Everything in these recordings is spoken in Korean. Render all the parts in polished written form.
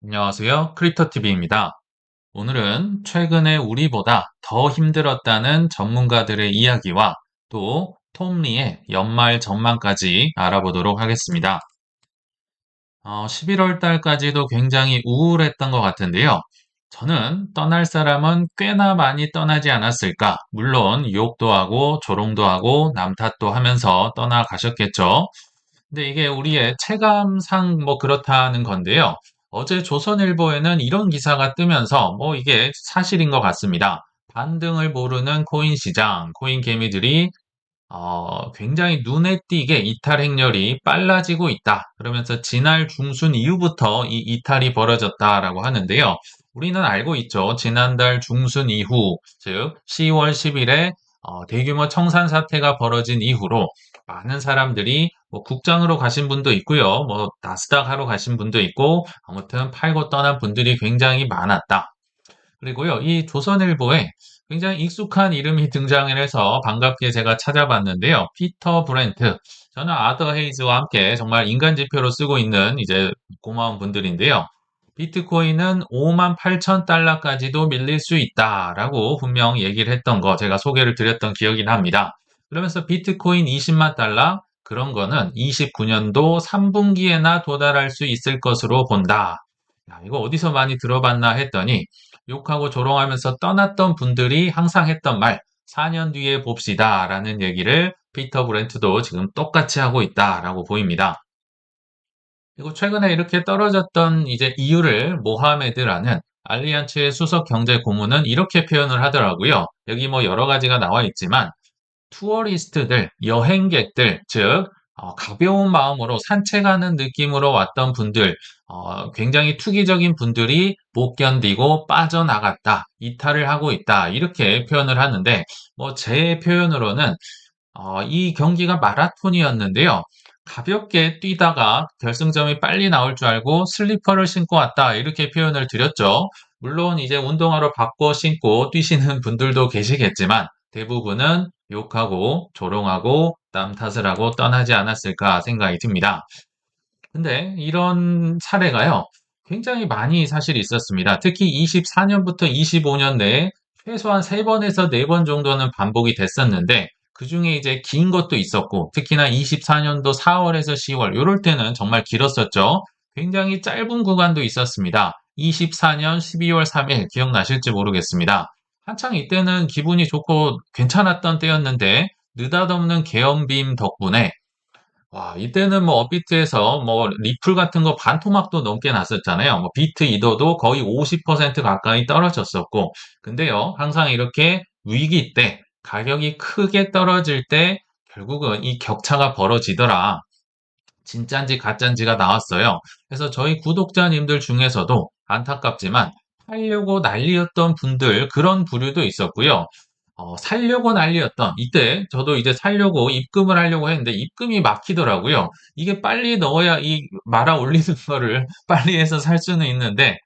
안녕하세요. 크립토TV입니다. 오늘은 최근에 우리보다 더 힘들었다는 전문가들의 이야기와 또 톰리의 연말 전망까지 알아보도록 하겠습니다. 11월 달까지도 굉장히 우울했던 것 같은데요. 저는 떠날 사람은 꽤나 많이 떠나지 않았을까? 물론 유혹도 하고 조롱도 하고 남 탓도 하면서 떠나가셨겠죠. 근데 이게 우리의 체감상 뭐 그렇다는 건데요. 어제 조선일보에는 이런 기사가 뜨면서 뭐 이게 사실인 것 같습니다. 반등을 모르는 코인 시장, 코인 개미들이 굉장히 눈에 띄게 이탈 행렬이 빨라지고 있다. 그러면서 지난 중순 이후부터 이 이탈이 벌어졌다라고 하는데요. 우리는 알고 있죠. 지난달 중순 이후, 즉 10월 10일에 대규모 청산 사태가 벌어진 이후로 많은 사람들이 뭐 국장으로 가신 분도 있고요. 뭐 나스닥 하러 가신 분도 있고 아무튼 팔고 떠난 분들이 굉장히 많았다. 그리고요, 이 조선일보에 굉장히 익숙한 이름이 등장을 해서 반갑게 제가 찾아봤는데요. 피터 브렌트. 저는 아더 헤이즈와 함께 정말 인간 지표로 쓰고 있는 이제 고마운 분들인데요. 비트코인은 5만 8천 달러까지도 밀릴 수 있다라고 분명 얘기를 했던 거 제가 소개를 드렸던 기억이 납니다. 그러면서 비트코인 20만 달러 그런 거는 29년도 3분기에나 도달할 수 있을 것으로 본다. 야, 이거 어디서 많이 들어봤나 했더니 욕하고 조롱하면서 떠났던 분들이 항상 했던 말, 4년 뒤에 봅시다 라는 얘기를 피터 브렌트도 지금 똑같이 하고 있다라고 보입니다. 그리고 최근에 이렇게 떨어졌던 이제 이유를 모하메드라는 알리안츠의 수석 경제 고문은 이렇게 표현을 하더라고요. 여기 뭐 여러 가지가 나와 있지만 투어리스트들, 여행객들, 즉 가벼운 마음으로 산책하는 느낌으로 왔던 분들, 굉장히 투기적인 분들이 못 견디고 빠져나갔다, 이탈을 하고 있다 이렇게 표현을 하는데 뭐 제 표현으로는 이 경기가 마라톤이었는데요. 가볍게 뛰다가 결승점이 빨리 나올 줄 알고 슬리퍼를 신고 왔다 이렇게 표현을 드렸죠. 물론 이제 운동화로 바꿔 신고 뛰시는 분들도 계시겠지만 대부분은 욕하고 조롱하고 남 탓을 하고 떠나지 않았을까 생각이 듭니다. 근데 이런 사례가요. 굉장히 많이 사실 있었습니다. 특히 24년부터 25년 내에 최소한 3번에서 4번 정도는 반복이 됐었는데 그중에 이제 긴 것도 있었고 특히나 24년도 4월에서 10월 요럴 때는 정말 길었었죠. 굉장히 짧은 구간도 있었습니다. 24년 12월 3일 기억나실지 모르겠습니다. 한창 이때는 기분이 좋고 괜찮았던 때였는데 느닷없는 계엄빔 덕분에 와, 이때는 뭐 업비트에서 뭐 리플 같은 거 반토막도 넘게 났었잖아요. 뭐 비트 이더도 거의 50% 가까이 떨어졌었고. 근데요, 항상 이렇게 위기 때 가격이 크게 떨어질 때 결국은 이 격차가 벌어지더라. 진짠지 가짠지가 나왔어요. 그래서 저희 구독자님들 중에서도 안타깝지만 팔려고 난리였던 분들 그런 부류도 있었고요. 살려고 난리였던 이때 저도 이제 살려고 입금을 하려고 했는데 입금이 막히더라고요. 이게 빨리 넣어야 이 말아 올리는 거를 빨리 해서 살 수는 있는데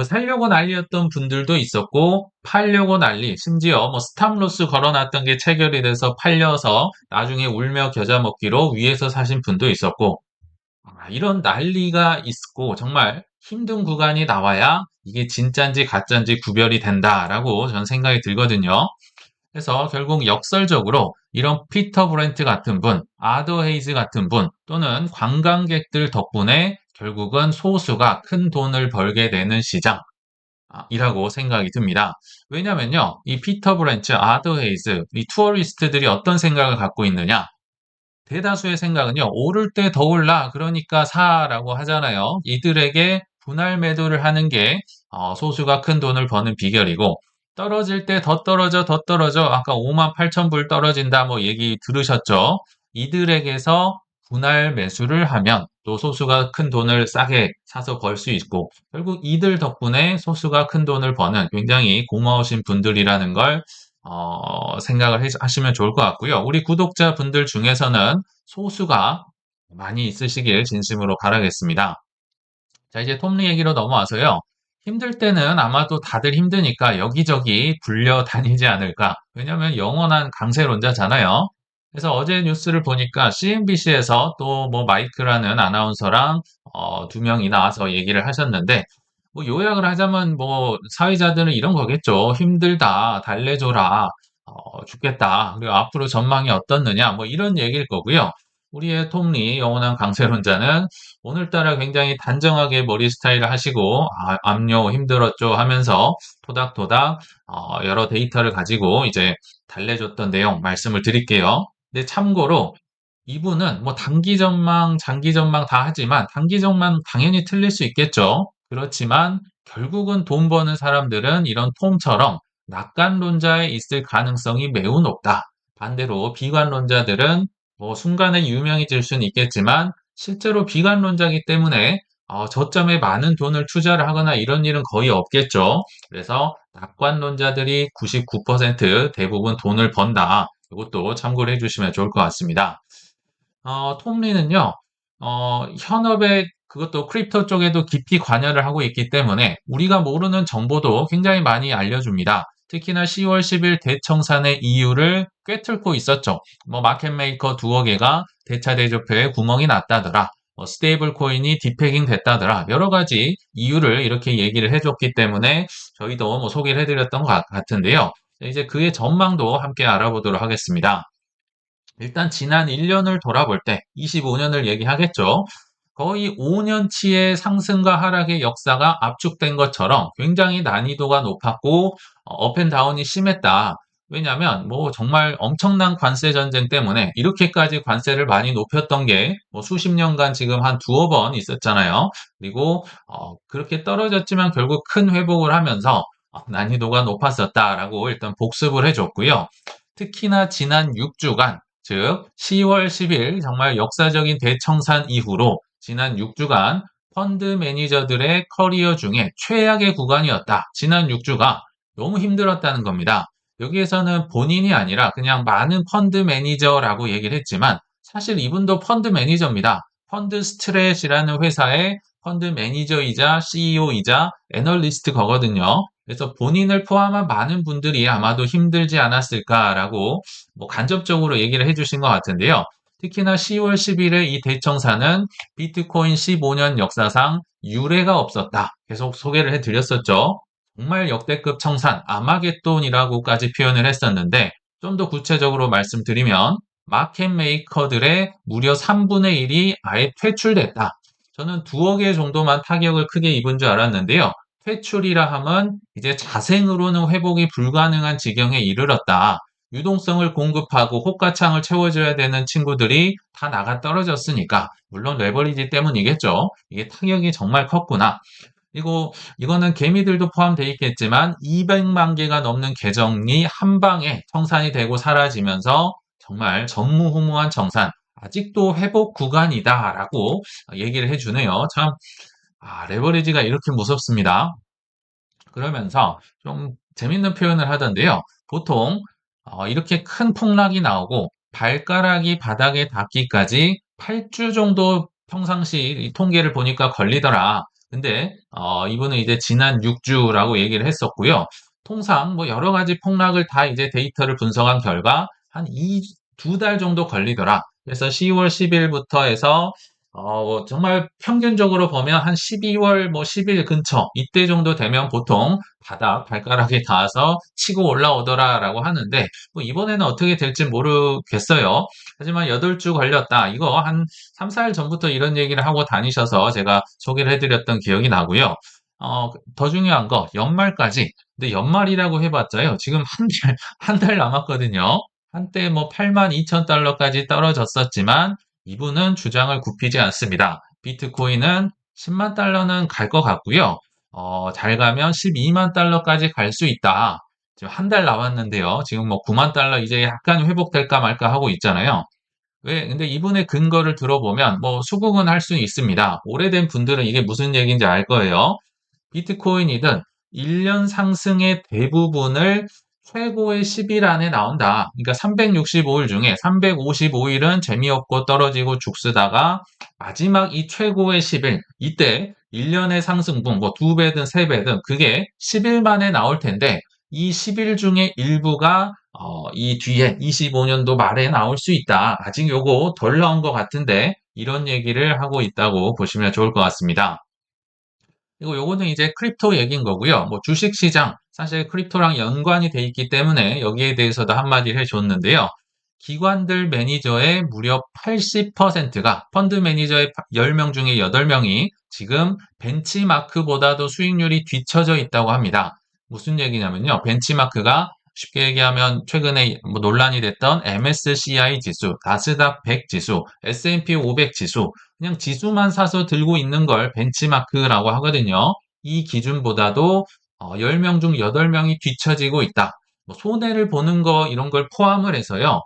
살려고 난리였던 분들도 있었고 팔려고 난리 심지어 뭐 스탑로스 걸어놨던 게 체결이 돼서 팔려서 나중에 울며 겨자 먹기로 위에서 사신 분도 있었고 이런 난리가 있고 정말 힘든 구간이 나와야 이게 진짠지 가짠지 구별이 된다라고 저는 생각이 들거든요. 그래서 결국 역설적으로 이런 피터 브렌트 같은 분, 아더 헤이즈 같은 분 또는 관광객들 덕분에 결국은 소수가 큰 돈을 벌게 되는 시장 이라고 생각이 듭니다. 왜냐면요, 이 피터 브렌트, 아더 헤이즈, 이 투어리스트들이 어떤 생각을 갖고 있느냐? 대다수의 생각은요, 오를 때 더 올라, 그러니까 사라고 하잖아요. 이들에게 분할 매도를 하는 게 소수가 큰 돈을 버는 비결이고, 떨어질 때 더 떨어져, 더 떨어져. 아까 5만 8천 불 떨어진다, 뭐 얘기 들으셨죠? 이들에게서 분할 매수를 하면 또 소수가 큰 돈을 싸게 사서 벌 수 있고, 결국 이들 덕분에 소수가 큰 돈을 버는 굉장히 고마우신 분들이라는 걸 생각을 하시면 좋을 것 같고요. 우리 구독자분들 중에서는 소수가 많이 있으시길 진심으로 바라겠습니다. 자, 이제 톱니 얘기로 넘어와서요. 힘들 때는 아마도 다들 힘드니까 여기저기 굴려 다니지 않을까. 왜냐면 영원한 강세론자잖아요. 그래서 어제 뉴스를 보니까 CNBC에서 또 뭐 마이크라는 아나운서랑 두 명이 나와서 얘기를 하셨는데 뭐 요약을 하자면 뭐 사회자들은 이런 거겠죠. 힘들다, 달래줘라, 죽겠다. 그리고 앞으로 전망이 어떻느냐, 뭐 이런 얘기일 거고요. 우리의 톱니 영원한 강세론자는 오늘따라 굉장히 단정하게 머리 스타일을 하시고 압류 힘들었죠 하면서 토닥토닥 여러 데이터를 가지고 이제 달래줬던 내용 말씀을 드릴게요. 근데 참고로 이분은 뭐 단기 전망, 장기 전망 다 하지만 단기 전망 당연히 틀릴 수 있겠죠. 그렇지만 결국은 돈 버는 사람들은 이런 톰처럼 낙관론자에 있을 가능성이 매우 높다. 반대로 비관론자들은 뭐 순간에 유명해질 수는 있겠지만 실제로 비관론자이기 때문에 저점에 많은 돈을 투자를 하거나 이런 일은 거의 없겠죠. 그래서 낙관론자들이 99% 대부분 돈을 번다. 이것도 참고를 해주시면 좋을 것 같습니다. 톰리는요, 현업에 그것도 크립토 쪽에도 깊이 관여를 하고 있기 때문에 우리가 모르는 정보도 굉장히 많이 알려줍니다. 특히나 10월 10일 대청산의 이유를 꿰뚫고 있었죠. 뭐 마켓메이커 두어 개가 대차 대조표에 구멍이 났다더라. 스테이블 코인이 디패깅 됐다더라. 여러 가지 이유를 이렇게 얘기를 해줬기 때문에 저희도 뭐 소개를 해드렸던 것 같은데요. 이제 그의 전망도 함께 알아보도록 하겠습니다. 일단 지난 1년을 돌아볼 때 25년을 얘기하겠죠. 거의 5년치의 상승과 하락의 역사가 압축된 것처럼 굉장히 난이도가 높았고 업앤다운이 심했다. 왜냐하면 뭐 정말 엄청난 관세 전쟁 때문에 이렇게까지 관세를 많이 높였던 게 뭐 수십 년간 지금 한 두어 번 있었잖아요. 그리고 그렇게 떨어졌지만 결국 큰 회복을 하면서 난이도가 높았었다라고 일단 복습을 해줬고요. 특히나 지난 6주간 즉 10월 10일 정말 역사적인 대청산 이후로 지난 6주간 펀드 매니저들의 커리어 중에 최악의 구간이었다. 지난 6주가 너무 힘들었다는 겁니다. 여기에서는 본인이 아니라 그냥 많은 펀드 매니저라고 얘기를 했지만 사실 이분도 펀드 매니저입니다. 펀드 스트레이라는 회사의 펀드 매니저이자 CEO이자 애널리스트 거거든요. 그래서 본인을 포함한 많은 분들이 아마도 힘들지 않았을까라고 뭐 간접적으로 얘기를 해주신 것 같은데요. 특히나 10월 10일에 이 대청사는 비트코인 15년 역사상 유례가 없었다. 계속 소개를 해드렸었죠. 정말 역대급 청산, 아마겟돈이라고까지 표현을 했었는데 좀 더 구체적으로 말씀드리면 마켓 메이커들의 무려 3분의 1이 아예 퇴출됐다. 저는 두어 개 정도만 타격을 크게 입은 줄 알았는데요. 퇴출이라 함은 이제 자생으로는 회복이 불가능한 지경에 이르렀다. 유동성을 공급하고 호가창을 채워줘야 되는 친구들이 다 나가 떨어졌으니까 물론 레버리지 때문이겠죠. 이게 타격이 정말 컸구나. 그리고 이거는 개미들도 포함되어 있겠지만 200만 개가 넘는 계정이 한 방에 청산이 되고 사라지면서 정말 전무후무한 청산, 아직도 회복 구간이다라고 얘기를 해주네요. 참, 레버리지가 이렇게 무섭습니다. 그러면서 좀 재밌는 표현을 하던데요. 보통 이렇게 큰 폭락이 나오고 발가락이 바닥에 닿기까지 8주 정도 평상시 이 통계를 보니까 걸리더라. 근데 이분은 이제 지난 6주라고 얘기를 했었고요. 통상 뭐 여러 가지 폭락을 다 이제 데이터를 분석한 결과 한 2달 정도 걸리더라. 그래서 10월 10일부터 해서 정말 평균적으로 보면 한 12월 뭐 10일 근처 이때 정도 되면 보통 바닥 발가락에 닿아서 치고 올라오더라라고 하는데 뭐 이번에는 어떻게 될지 모르겠어요. 하지만 8주 걸렸다. 이거 한 3, 4일 전부터 이런 얘기를 하고 다니셔서 제가 소개를 해드렸던 기억이 나고요. 더 중요한 거 연말까지. 근데 연말이라고 해봤자요. 지금 한 달 남았거든요. 한때 뭐 8만 2천 달러까지 떨어졌었지만 이분은 주장을 굽히지 않습니다. 비트코인은 10만 달러는 갈 것 같고요. 잘 가면 12만 달러까지 갈 수 있다. 지금 한 달 남았는데요. 지금 뭐 9만 달러 이제 약간 회복될까 말까 하고 있잖아요. 왜? 근데 이분의 근거를 들어보면 뭐 수긍은 할 수 있습니다. 오래된 분들은 이게 무슨 얘기인지 알 거예요. 비트코인이든 1년 상승의 대부분을 최고의 10일 안에 나온다. 그러니까 365일 중에 355일은 재미없고 떨어지고 죽쓰다가 마지막 이 최고의 10일, 이때 1년의 상승분, 뭐 2배든 3배든 그게 10일 만에 나올 텐데 이 10일 중에 일부가 이 뒤에 25년도 말에 나올 수 있다. 아직 요거 덜 나온 것 같은데 이런 얘기를 하고 있다고 보시면 좋을 것 같습니다. 그리고 요거는 이제 크립토 얘기인 거고요. 뭐 주식 시장, 사실 크립토랑 연관이 돼 있기 때문에 여기에 대해서도 한마디 해줬는데요. 기관들 매니저의 무려 80%가 펀드 매니저의 10명 중에 8명이 지금 벤치마크보다도 수익률이 뒤처져 있다고 합니다. 무슨 얘기냐면요. 벤치마크가 쉽게 얘기하면 최근에 뭐 논란이 됐던 MSCI 지수, 나스닥 100 지수, S&P 500 지수, 그냥 지수만 사서 들고 있는 걸 벤치마크라고 하거든요. 이 기준보다도 10명 중 8명이 뒤처지고 있다. 뭐 손해를 보는 거 이런 걸 포함을 해서요.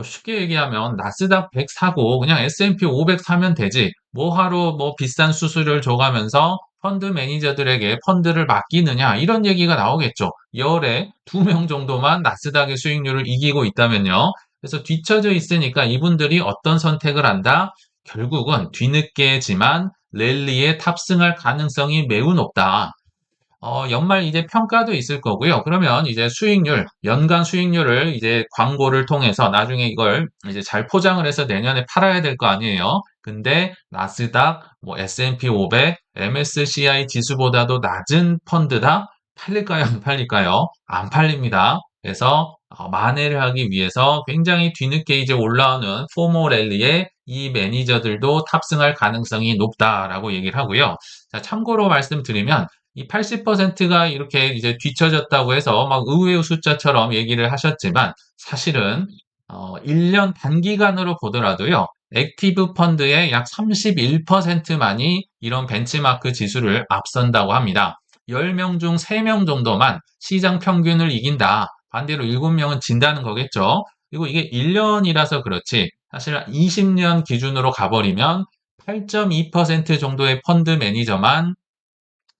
쉽게 얘기하면 나스닥 100 사고 그냥 S&P 500 사면 되지. 뭐하러 뭐 비싼 수수료를 줘가면서 펀드 매니저들에게 펀드를 맡기느냐 이런 얘기가 나오겠죠. 열에 2명 정도만 나스닥의 수익률을 이기고 있다면요. 그래서 뒤처져 있으니까 이분들이 어떤 선택을 한다? 결국은 뒤늦게지만 랠리에 탑승할 가능성이 매우 높다. 연말 이제 평가도 있을 거고요. 그러면 이제 수익률, 연간 수익률을 이제 광고를 통해서 나중에 이걸 이제 잘 포장을 해서 내년에 팔아야 될 거 아니에요. 근데 나스닥, 뭐 S&P 500, MSCI 지수보다도 낮은 펀드다 팔릴까요? 안 팔릴까요? 안 팔립니다. 그래서 만회를 하기 위해서 굉장히 뒤늦게 이제 올라오는 포모 랠리에 이 매니저들도 탑승할 가능성이 높다라고 얘기를 하고요. 자, 참고로 말씀드리면 이 80%가 이렇게 이제 뒤처졌다고 해서 막 의외의 숫자처럼 얘기를 하셨지만 사실은 1년 단기간으로 보더라도요. 액티브 펀드의 약 31%만이 이런 벤치마크 지수를 앞선다고 합니다. 10명 중 3명 정도만 시장 평균을 이긴다. 반대로 7명은 진다는 거겠죠. 그리고 이게 1년이라서 그렇지 사실 20년 기준으로 가버리면 8.2% 정도의 펀드 매니저만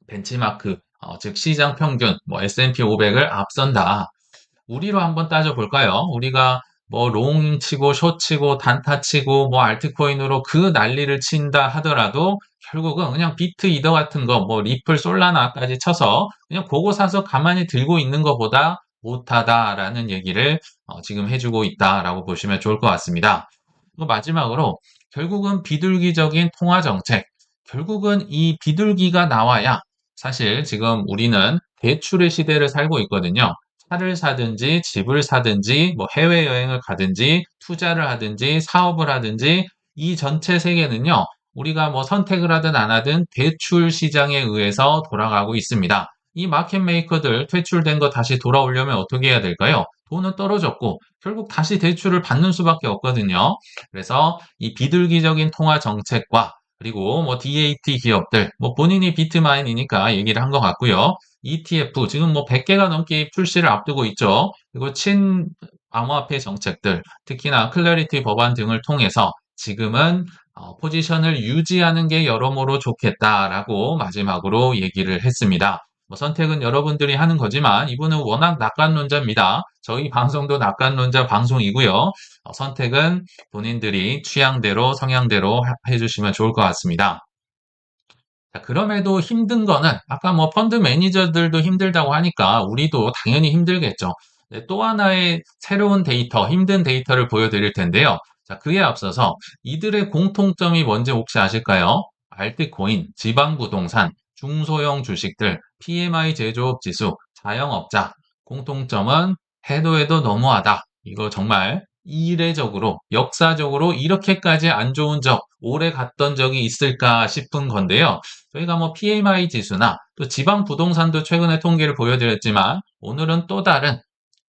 벤치마크, 즉 시장 평균, 뭐 S&P 500을 앞선다. 우리로 한번 따져볼까요? 우리가 뭐 롱 치고 숏 치고 단타 치고 뭐 알트코인으로 그 난리를 친다 하더라도 결국은 그냥 비트 이더 같은 거 뭐 리플 솔라나까지 쳐서 그냥 그거 사서 가만히 들고 있는 것보다 못하다라는 얘기를 지금 해주고 있다라고 보시면 좋을 것 같습니다. 그리고 마지막으로 결국은 비둘기적인 통화 정책, 결국은 이 비둘기가 나와야 사실 지금 우리는 대출의 시대를 살고 있거든요. 차를 사든지 집을 사든지 뭐 해외여행을 가든지 투자를 하든지 사업을 하든지 이 전체 세계는요. 우리가 뭐 선택을 하든 안 하든 대출 시장에 의해서 돌아가고 있습니다. 이 마켓 메이커들 퇴출된 거 다시 돌아오려면 어떻게 해야 될까요? 돈은 떨어졌고 결국 다시 대출을 받는 수밖에 없거든요. 그래서 이 비둘기적인 통화 정책과 그리고 뭐 DAT 기업들, 뭐 본인이 비트마인이니까 얘기를 한 것 같고요. ETF 지금 뭐 100개가 넘게 출시를 앞두고 있죠. 그리고 암호화폐 정책들, 특히나 클래리티 법안 등을 통해서 지금은 포지션을 유지하는 게 여러모로 좋겠다라고 마지막으로 얘기를 했습니다. 뭐 선택은 여러분들이 하는 거지만 이분은 워낙 낙관론자입니다. 저희 방송도 낙관론자 방송이고요. 선택은 본인들이 취향대로 성향대로 해주시면 좋을 것 같습니다. 자, 그럼에도 힘든 거는 아까 뭐 펀드 매니저들도 힘들다고 하니까 우리도 당연히 힘들겠죠. 네, 또 하나의 새로운 데이터, 힘든 데이터를 보여드릴 텐데요. 자, 그에 앞서서 이들의 공통점이 뭔지 혹시 아실까요? 알트코인, 지방부동산, 중소형 주식들, PMI 제조업 지수, 자영업자. 공통점은 해도 해도 너무하다. 이거 정말 이례적으로, 역사적으로 이렇게까지 안 좋은 적, 오래 갔던 적이 있을까 싶은 건데요. 저희가 뭐 PMI 지수나 또 지방 부동산도 최근에 통계를 보여드렸지만 오늘은 또 다른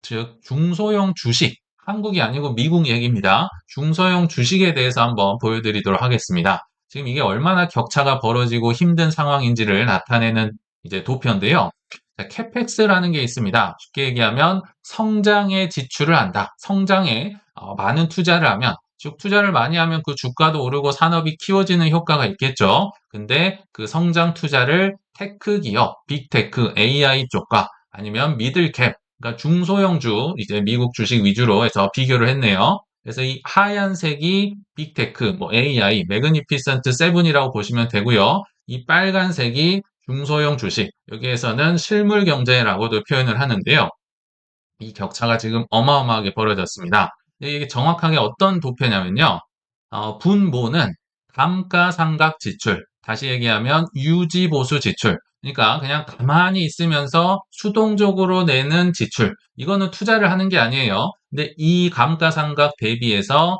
즉 중소형 주식 한국이 아니고 미국 얘기입니다. 중소형 주식에 대해서 한번 보여드리도록 하겠습니다. 지금 이게 얼마나 격차가 벌어지고 힘든 상황인지를 나타내는 이제 도표인데요. 자, 캐펙스라는 게 있습니다. 쉽게 얘기하면 성장에 지출을 한다. 성장에 많은 투자를 하면 즉 투자를 많이 하면 그 주가도 오르고 산업이 키워지는 효과가 있겠죠. 근데 그 성장 투자를 테크 기업, 빅테크, AI 쪽과 아니면 미들캡, 그러니까 중소형주, 이제 미국 주식 위주로 해서 비교를 했네요. 그래서 이 하얀색이 빅테크, 뭐 AI, 매그니피센트 세븐이라고 보시면 되고요. 이 빨간색이 중소형 주식, 여기에서는 실물 경제라고도 표현을 하는데요. 이 격차가 지금 어마어마하게 벌어졌습니다. 이게 정확하게 어떤 도표냐면요. 분모는 감가상각 지출, 다시 얘기하면 유지보수 지출. 그러니까 그냥 가만히 있으면서 수동적으로 내는 지출. 이거는 투자를 하는 게 아니에요. 근데 이 감가상각 대비해서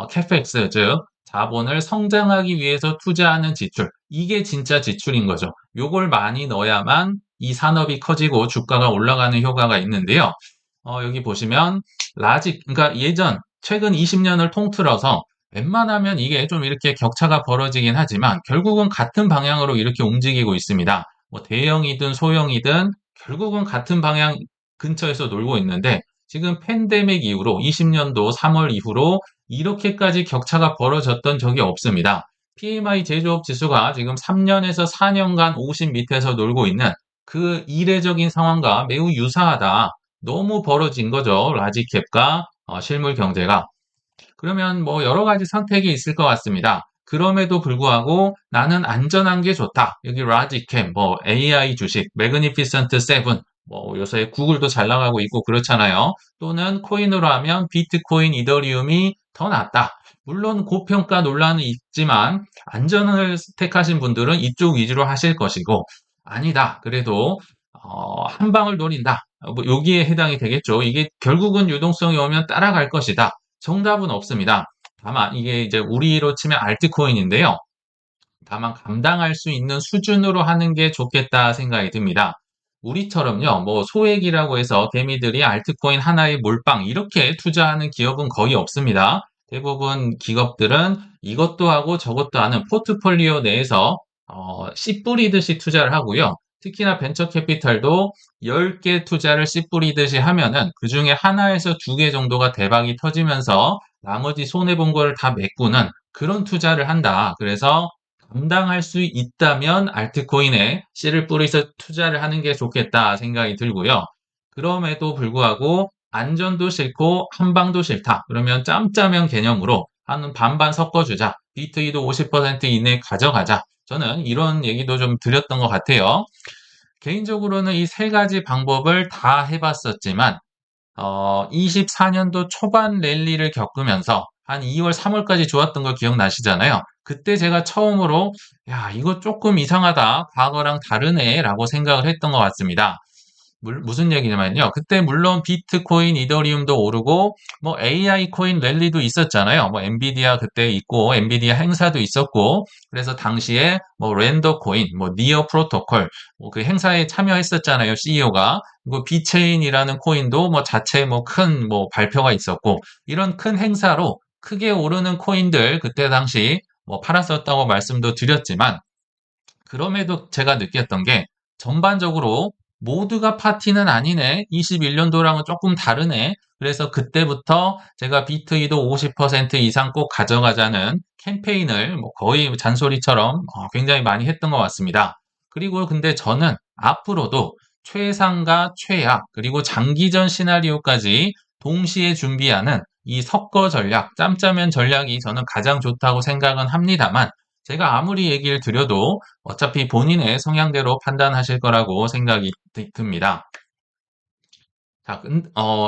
캐펙스, 즉 자본을 성장하기 위해서 투자하는 지출. 이게 진짜 지출인 거죠. 요걸 많이 넣어야만 이 산업이 커지고 주가가 올라가는 효과가 있는데요. 여기 보시면 그러니까 최근 20년을 통틀어서 웬만하면 이게 좀 이렇게 격차가 벌어지긴 하지만 결국은 같은 방향으로 이렇게 움직이고 있습니다. 뭐 대형이든 소형이든 결국은 같은 방향 근처에서 놀고 있는데 지금 팬데믹 이후로 20년도 3월 이후로 이렇게까지 격차가 벌어졌던 적이 없습니다. PMI 제조업 지수가 지금 3년에서 4년간 50 밑에서 놀고 있는 그 이례적인 상황과 매우 유사하다. 너무 벌어진 거죠. 라지캡과 실물 경제가. 그러면 뭐 여러 가지 선택이 있을 것 같습니다. 그럼에도 불구하고 나는 안전한 게 좋다. 여기 라지캡, 뭐 AI 주식, 매그니피센트 세븐, 뭐 요새 구글도 잘 나가고 있고 그렇잖아요. 또는 코인으로 하면 비트코인, 이더리움이 더 낫다. 물론 고평가 논란은 있지만 안전을 택하신 분들은 이쪽 위주로 하실 것이고 아니다. 그래도 한 방을 노린다. 뭐 여기에 해당이 되겠죠. 이게 결국은 유동성이 오면 따라갈 것이다. 정답은 없습니다. 다만 이게 이제 우리로 치면 알트코인인데요. 다만 감당할 수 있는 수준으로 하는 게 좋겠다 생각이 듭니다. 우리처럼요, 뭐 소액이라고 해서 개미들이 알트코인 하나에 몰빵 이렇게 투자하는 기업은 거의 없습니다. 대부분 기업들은 이것도 하고 저것도 하는 포트폴리오 내에서 씨 뿌리듯이 투자를 하고요. 특히나 벤처 캐피탈도 10개 투자를 씨 뿌리듯이 하면은 그 중에 하나에서 2개 정도가 대박이 터지면서 나머지 손해본 거를 다 메꾸는 그런 투자를 한다. 그래서 감당할 수 있다면 알트코인에 씨를 뿌리서 투자를 하는 게 좋겠다 생각이 들고요. 그럼에도 불구하고 안전도 싫고 한방도 싫다. 그러면 짬짜면 개념으로 한 반반 섞어주자. 비트이도 50% 이내 가져가자. 저는 이런 얘기도 좀 드렸던 것 같아요. 개인적으로는 이 세 가지 방법을 다 해봤었지만 24년도 초반 랠리를 겪으면서 한 2월, 3월까지 좋았던 거 기억나시잖아요. 그때 제가 처음으로 야, 이거 조금 이상하다. 과거랑 다르네. 라고 생각을 했던 것 같습니다. 무슨 얘기냐면요. 그때 물론 비트코인, 이더리움도 오르고 뭐 AI 코인 랠리도 있었잖아요. 뭐 엔비디아 그때 있고 엔비디아 행사도 있었고 그래서 당시에 뭐 랜더 코인, 뭐 니어 프로토콜 뭐 그 행사에 참여했었잖아요. CEO가. 그리고 비체인이라는 코인도 뭐 자체 뭐 큰 뭐 발표가 있었고 이런 큰 행사로 크게 오르는 코인들 그때 당시 뭐 팔았었다고 말씀도 드렸지만 그럼에도 제가 느꼈던 게 전반적으로 모두가 파티는 아니네. 21년도랑은 조금 다르네. 그래서 그때부터 제가 비트이도 50% 이상 꼭 가져가자는 캠페인을 뭐 거의 잔소리처럼 굉장히 많이 했던 것 같습니다. 그리고 근데 저는 앞으로도 최상과 최악 그리고 장기전 시나리오까지 동시에 준비하는 이 섞어 전략, 짬짜면 전략이 저는 가장 좋다고 생각은 합니다만 제가 아무리 얘기를 드려도 어차피 본인의 성향대로 판단하실 거라고 생각이 듭니다. 자,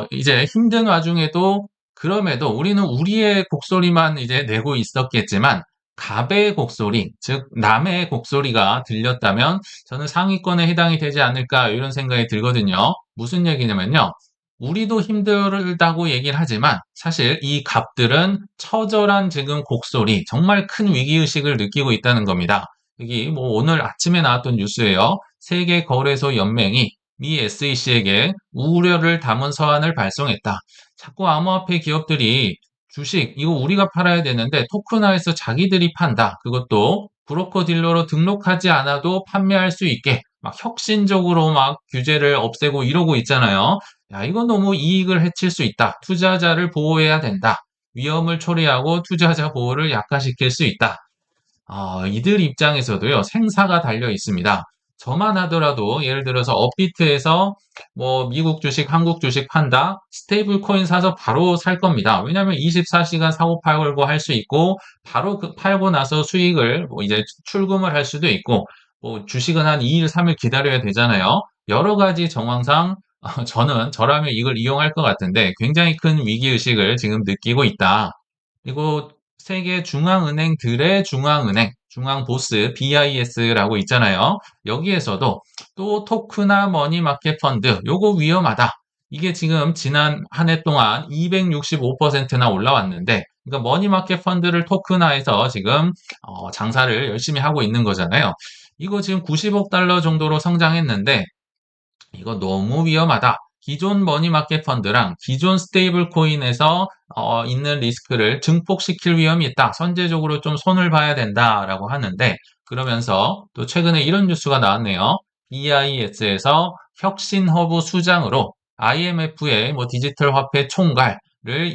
이제 힘든 와중에도 그럼에도 우리는 우리의 곡소리만 이제 내고 있었겠지만 갑의 곡소리, 즉 남의 곡소리가 들렸다면 저는 상위권에 해당이 되지 않을까 이런 생각이 들거든요. 무슨 얘기냐면요. 우리도 힘들다고 얘기를 하지만 사실 이 갑들은 처절한 지금 곡소리, 정말 큰 위기의식을 느끼고 있다는 겁니다. 여기 뭐 오늘 아침에 나왔던 뉴스예요. 세계거래소 연맹이 미 SEC에게 우려를 담은 서한을 발송했다. 자꾸 암호화폐 기업들이 주식, 이거 우리가 팔아야 되는데 토큰화해서 자기들이 판다. 그것도 브로커 딜러로 등록하지 않아도 판매할 수 있게 막 혁신적으로 막 규제를 없애고 이러고 있잖아요. 야, 이건 너무 이익을 해칠 수 있다. 투자자를 보호해야 된다. 위험을 초래하고 투자자 보호를 약화시킬 수 있다. 이들 입장에서도요, 생사가 달려 있습니다. 저만 하더라도 예를 들어서 업비트에서 뭐 미국 주식, 한국 주식 판다, 스테이블 코인 사서 바로 살 겁니다. 왜냐하면 24시간 사고 팔고 할 수 있고, 바로 팔고 나서 수익을 뭐 이제 출금을 할 수도 있고, 뭐 주식은 한 2일, 3일 기다려야 되잖아요. 여러 가지 정황상 저라면 이걸 이용할 것 같은데 굉장히 큰 위기의식을 지금 느끼고 있다. 그리고 세계 중앙은행들의 중앙은행, 중앙보스 BIS라고 있잖아요. 여기에서도 또 토크나 머니마켓 펀드, 요거 위험하다. 이게 지금 지난 한 해 동안 265%나 올라왔는데, 그러니까 머니마켓 펀드를 토크나해서 지금 장사를 열심히 하고 있는 거잖아요. 이거 지금 90억 달러 정도로 성장했는데, 이거 너무 위험하다. 기존 머니마켓 펀드랑 기존 스테이블 코인에서 있는 리스크를 증폭시킬 위험이 있다. 선제적으로 좀 손을 봐야 된다라고 하는데 그러면서 또 최근에 이런 뉴스가 나왔네요. BIS에서 혁신 허브 수장으로 IMF의 뭐 디지털 화폐 총괄을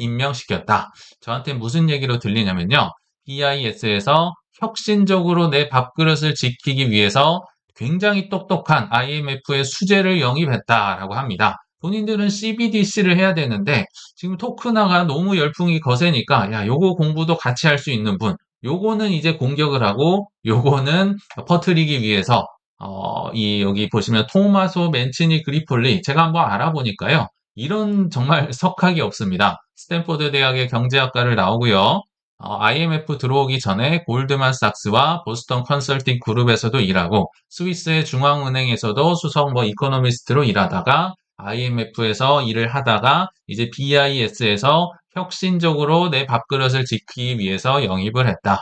임명시켰다. 저한테 무슨 얘기로 들리냐면요. BIS에서 혁신적으로 내 밥그릇을 지키기 위해서 굉장히 똑똑한 IMF의 수재를 영입했다라고 합니다. 본인들은 CBDC를 해야 되는데 지금 토크나가 너무 열풍이 거세니까 야, 요거 공부도 같이 할 수 있는 분, 요거는 이제 공격을 하고 요거는 퍼뜨리기 위해서 이 여기 보시면 토마소 맨치니 그리폴리 제가 한번 알아보니까요. 이런 정말 석학이 없습니다. 스탠포드 대학의 경제학과를 나오고요. IMF 들어오기 전에 골드만삭스와 보스턴 컨설팅 그룹에서도 일하고 스위스의 중앙은행에서도 수석 뭐 이코노미스트로 일하다가 IMF에서 일을 하다가 이제 BIS에서 혁신적으로 내 밥그릇을 지키기 위해서 영입을 했다.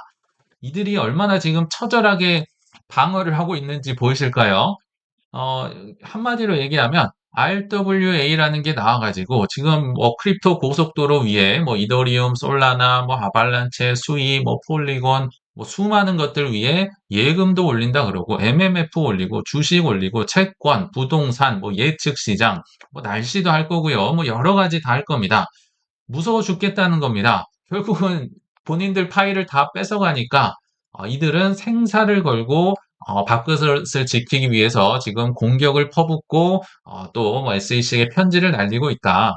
이들이 얼마나 지금 처절하게 방어를 하고 있는지 보이실까요? 어, 한마디로 얘기하면 RWA라는 게 나와가지고 지금 뭐 크립토 고속도로 위에 뭐 이더리움, 솔라나, 뭐 아발란체, 수이, 뭐 폴리곤, 뭐 수많은 것들 위에 예금도 올린다 그러고 MMF 올리고 주식 올리고 채권, 부동산, 뭐 예측 시장, 뭐 날씨도 할 거고요. 뭐 여러 가지 다 할 겁니다. 무서워 죽겠다는 겁니다. 결국은 본인들 파일을 다 뺏어가니까 이들은 생사를 걸고 밥그릇을 지키기 위해서 지금 공격을 퍼붓고 또뭐 SEC에게 편지를 날리고 있다.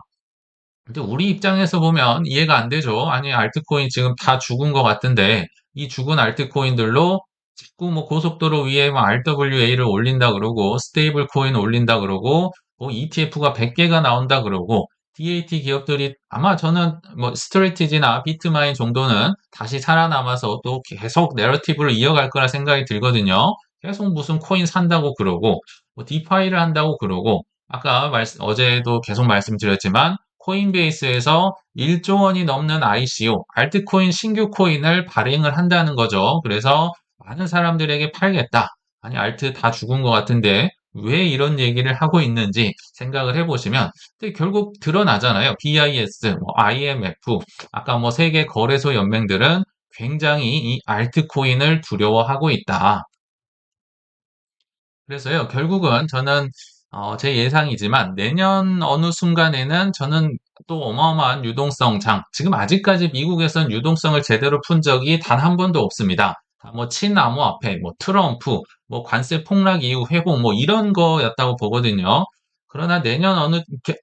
근데 우리 입장에서 보면 이해가 안 되죠. 아니, 알트코인 지금 다 죽은 것 같은데, 이 죽은 알트코인들로 자꾸 뭐 고속도로 위에 뭐 RWA를 올린다 그러고, 스테이블 코인 올린다 그러고, 뭐 ETF가 100개가 나온다 그러고, DAT 기업들이 아마 저는 뭐 스트레티지나 비트마인 정도는 다시 살아남아서 또 계속 내러티브를 이어갈 거라 생각이 들거든요. 계속 무슨 코인 산다고 그러고, 뭐 디파이를 한다고 그러고, 아까 어제도 계속 말씀드렸지만, 코인베이스에서 1조 원이 넘는 ICO, 알트코인 신규 코인을 발행을 한다는 거죠. 그래서 많은 사람들에게 팔겠다. 아니, 알트 다 죽은 것 같은데 왜 이런 얘기를 하고 있는지 생각을 해보시면 근데 결국 드러나잖아요. BIS, 뭐 IMF, 아까 뭐 세계 거래소 연맹들은 굉장히 이 알트코인을 두려워하고 있다. 그래서요, 결국은 저는 제 예상이지만 내년 어느 순간에는 저는 또 어마어마한 유동성 지금 아직까지 미국에선 유동성을 제대로 푼 적이 단 한 번도 없습니다. 다 뭐 친암호화폐, 뭐 트럼프, 뭐 관세 폭락 이후 회복 뭐 이런 거였다고 보거든요. 그러나 내년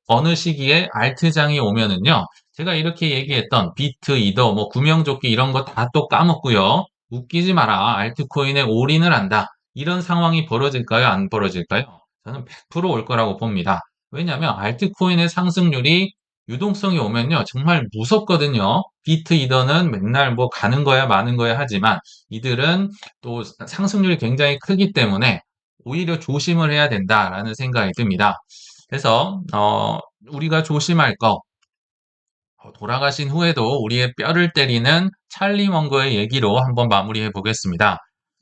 어느 시기에 알트장이 오면은요, 제가 이렇게 얘기했던 비트, 이더, 뭐 구명조끼 이런 거 다 또 까먹고요. 웃기지 마라. 알트코인에 올인을 한다. 이런 상황이 벌어질까요? 안 벌어질까요? 저는 100%올 거라고 봅니다. 왜냐하면 알트코인의 상승률이 유동성이 오면요. 정말 무섭거든요. 비트 이더는 맨날 뭐 가는 거야 마는 거야 하지만 이들은 또 상승률이 굉장히 크기 때문에 오히려 조심을 해야 된다라는 생각이 듭니다. 그래서 우리가 조심할 거 돌아가신 후에도 우리의 뼈를 때리는 찰리 먼거의 얘기로 한번 마무리해 보겠습니다.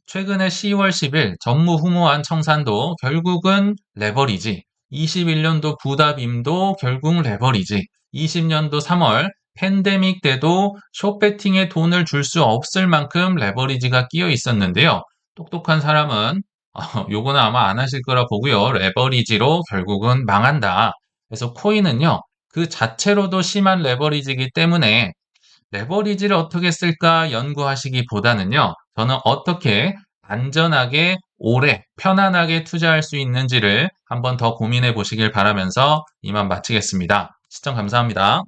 최근에 10월 10일 전무후무한 청산도 결국은 레버리지, 21년도 부다빔도 결국 레버리지, 20년도 3월 팬데믹 때도 숏배팅에 돈을 줄 수 없을 만큼 레버리지가 끼어 있었는데요. 똑똑한 사람은 요거는 아마 안 하실 거라 보고요. 레버리지로 결국은 망한다. 그래서 코인은요. 그 자체로도 심한 레버리지이기 때문에 레버리지를 어떻게 쓸까 연구하시기보다는요. 저는 어떻게 안전하게 오래 편안하게 투자할 수 있는지를 한번 더 고민해 보시길 바라면서 이만 마치겠습니다. 시청 감사합니다.